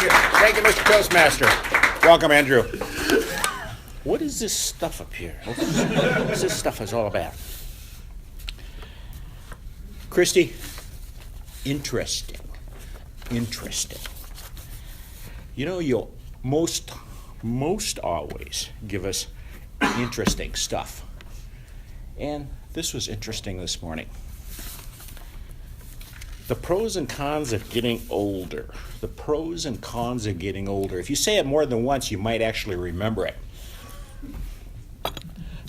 Thank you. Thank you, Mr. Toastmaster. Welcome, Andrew. What is this stuff up here? What's this stuff is all about? Kristi, interesting. You know, you'll most always give us interesting stuff. And this was interesting this morning. The pros and cons of getting older. The pros and cons of getting older. If you say it more than once, you might actually remember it.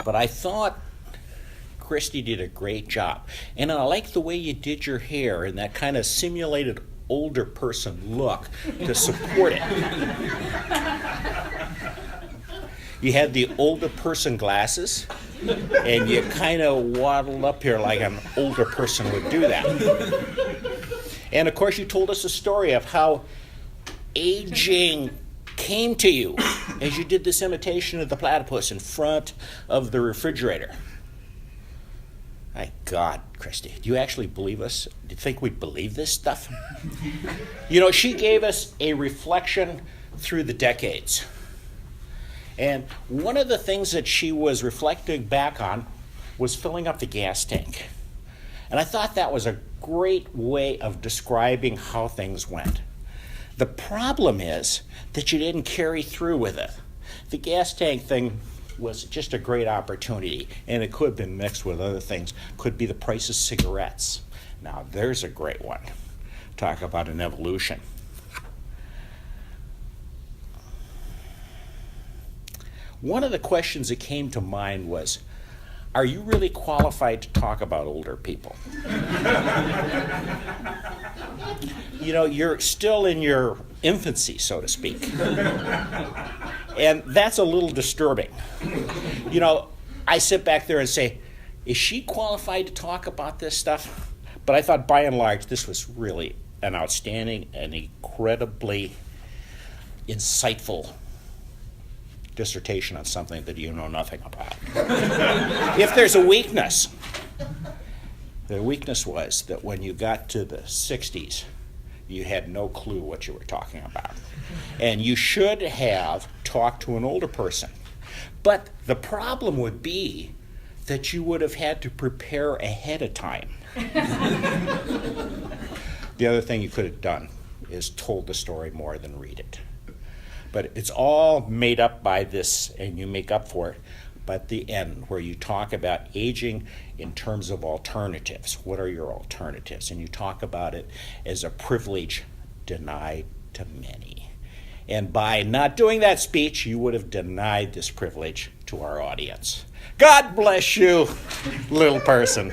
But I thought Kristi did a great job. And I like the way you did your hair and that kind of simulated older person look to support it. You had the older person glasses, and you kind of waddled up here like an older person would do that. And of course, you told us a story of how aging came to you as you did this imitation of the platypus in front of the refrigerator. My God, Kristi, do you actually believe us? Do you think we believe this stuff? You know, she gave us a reflection through the decades. And one of the things that she was reflecting back on was filling up the gas tank. And I thought that was a great way of describing how things went. The problem is that you didn't carry through with it. The gas tank thing was just a great opportunity, and it could have been mixed with other things. Could be the price of cigarettes. Now, there's a great one. Talk about an evolution. One of the questions that came to mind was, are you really qualified to talk about older people? You know, you're still in your infancy, so to speak. And that's a little disturbing. You know, I sit back there and say, is she qualified to talk about this stuff? But I thought by and large, this was really an outstanding and incredibly insightful dissertation on something that you know nothing about. If there's a weakness, the weakness was that when you got to the 60s, you had no clue what you were talking about. And you should have talked to an older person. But the problem would be that you would have had to prepare ahead of time. The other thing you could have done is told the story more than read it. But it's all made up by this, and you make up for it. But the end, where you talk about aging in terms of alternatives. What are your alternatives? And you talk about it as a privilege denied to many. And by not doing that speech, you would have denied this privilege to our audience. God bless you, little person.